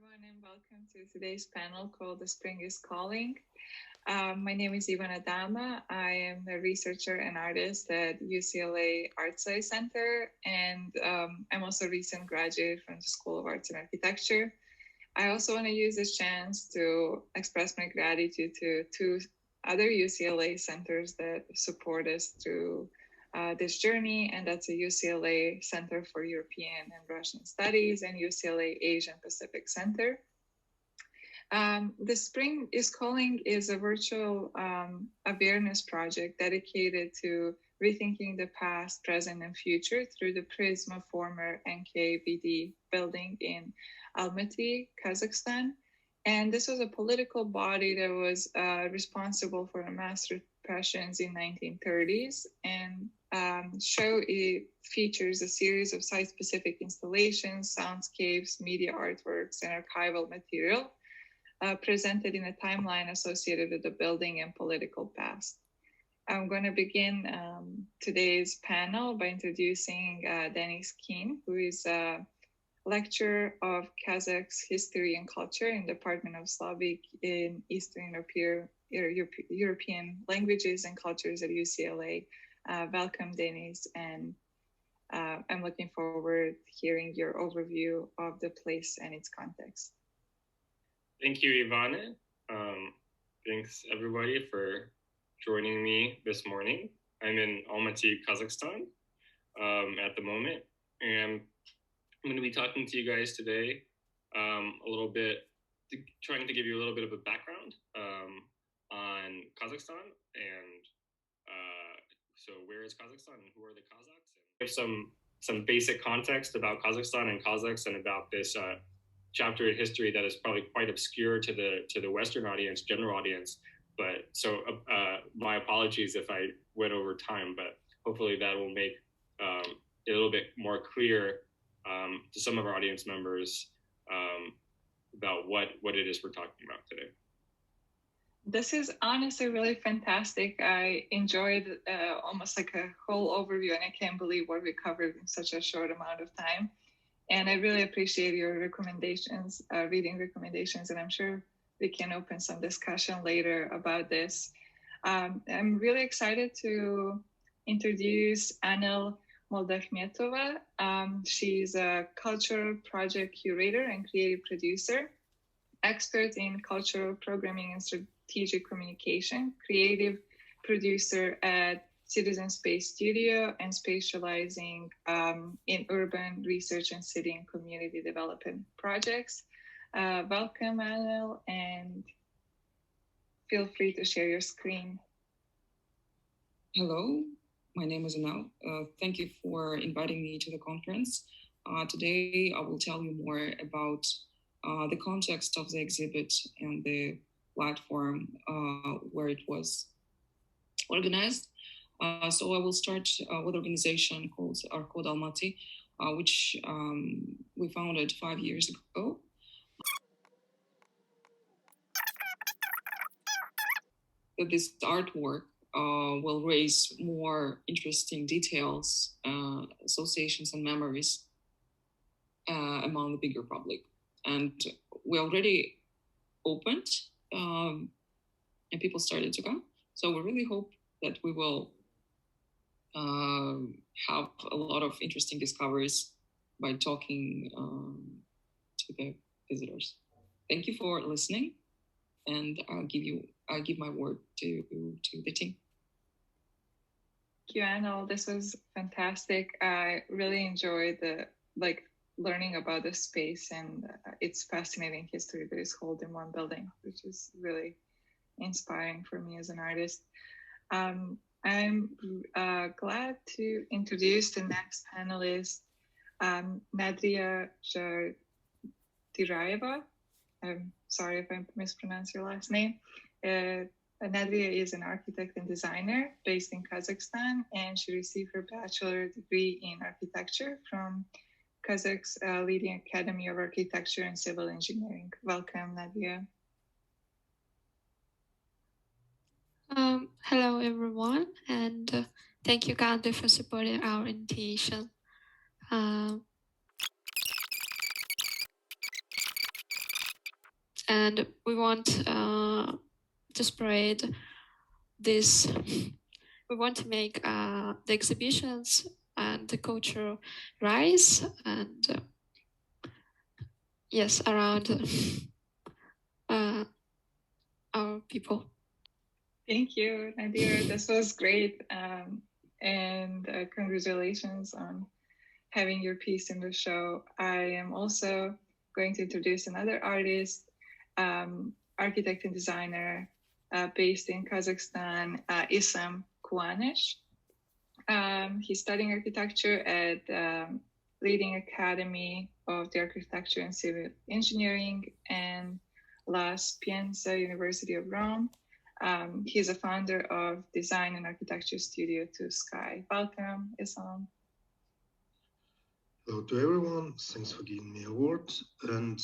everyone, and welcome to today's panel called The Spring is Calling. My name is Ivana Dama. I am a researcher and artist at UCLA Art Science Center, and I'm also a recent graduate from the School of Arts and Architecture. I also want to use this chance to express my gratitude to two other UCLA centers that support us through this journey, and that's a UCLA Center for European and Russian Studies and UCLA Asian Pacific Center. The Spring is Calling is a virtual awareness project dedicated to rethinking the past, present, and future through the prism of former NKVD building in Almaty, Kazakhstan. And this was a political body that was responsible for the mass repressions in 1930s, and show it features a series of site-specific installations, soundscapes, media artworks, and archival material presented in a timeline associated with the building and political past. I'm going to begin today's panel by introducing Denis Kin, who is a lecturer of Kazakhs history and culture in the Department of Slavic in Eastern European languages and cultures at UCLA. Welcome, Denis, and I'm looking forward to hearing your overview of the place and its context. Thank you, Ivana. Thanks, everybody, for joining me this morning. I'm in Almaty, Kazakhstan at the moment, and I'm going to be talking to you guys today a little bit, trying to give you a little bit of a background on Kazakhstan and so where is Kazakhstan and who are the Kazakhs? And give some basic context about Kazakhstan and Kazakhs and about this chapter in history that is probably quite obscure to the Western audience, general audience. But so my apologies if I went over time, but hopefully that will make it a little bit more clear to some of our audience members about what it is we're talking about today. This is honestly really fantastic. I enjoyed almost like a whole overview, and I can't believe what we covered in such a short amount of time. And I really appreciate your recommendations, reading recommendations, and I'm sure we can open some discussion later about this. I'm really excited to introduce Anel Moldakhmetova. She's a cultural project curator and creative producer, expert in cultural programming and strategic communication, creative producer at Citizen Space Studio, and specializing in urban research and city and community development projects. Welcome, Anel, and feel free to share your screen. Hello, my name is Anel. Thank you for inviting me to the conference. Today, I will tell you more about the context of the exhibit and the platform where it was organized. So I will start with an organization called Almaty, which we founded 5 years ago. This artwork will raise more interesting details, associations, and memories among the bigger public. And we already opened, and people started to come. So we really hope that we will have a lot of interesting discoveries by talking to the visitors. Thank you for listening, and I'll give my word to the team. Thank you, Anel. This was fantastic. I really enjoyed learning about the space and its fascinating history that is held in one building, which is really inspiring for me as an artist. I'm glad to introduce the next panelist, Nadira Zhadyraeva. I'm sorry if I mispronounced your last name. Nadira is an architect and designer based in Kazakhstan, and she received her bachelor degree in architecture from Kazakh's leading Academy of Architecture and Civil Engineering. Welcome, Nadia. Hello, everyone, and thank you, Gandhi, for supporting our invitation. and we want to spread this. We want to make the exhibitions and the culture rise, and yes, around our people. Thank you, Nadira. This was great. And congratulations on having your piece in the show. I am also going to introduce another artist, architect and designer based in Kazakhstan, Isam Kuanysh. He's studying architecture at leading Academy of the Architecture and Civil Engineering and La Sapienza University of Rome. He's a founder of design and architecture studio To Sky. Welcome, Isam. Hello to everyone. Thanks for giving me a word. And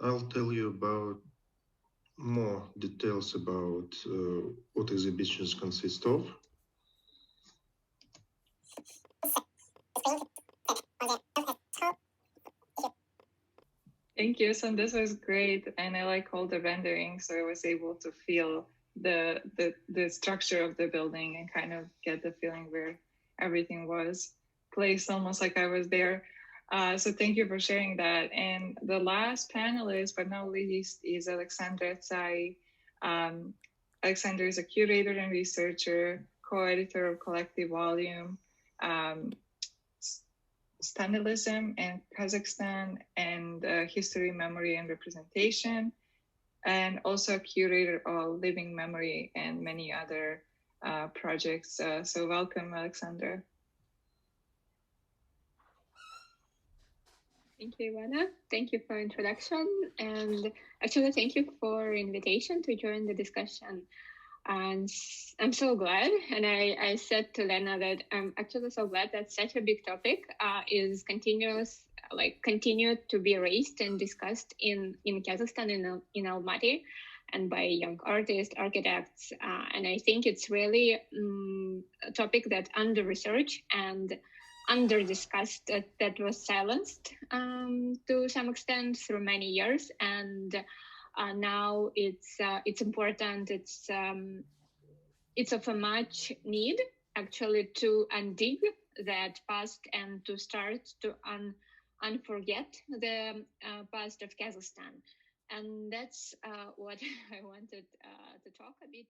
I'll tell you about more details about what exhibitions consist of. Thank you. So this was great, and I like all the renderings, so I was able to feel the structure of the building and kind of get the feeling where everything was placed, almost like I was there. So thank you for sharing that. And the last panelist, but not least, is Alexandra Tsay. Alexandra is a curator and researcher, co-editor of Collective Volume, Stalinism and Kazakhstan, and History, Memory, and Representation, and also a curator of Living Memory and many other projects. So welcome, Alexandra. Thank you, Ivana. Thank you for introduction, and actually thank you for invitation to join the discussion. And I'm so glad, and I said to Lena that I'm actually so glad that such a big topic is continued to be raised and discussed in Kazakhstan, in Almaty, and by young artists, architects, and I think it's really a topic that under-researched and under-discussed, that was silenced to some extent through many years, and now it's important. It's of a much need actually to undig that past and to start to unforget the past of Kazakhstan, and that's what I wanted to talk a bit.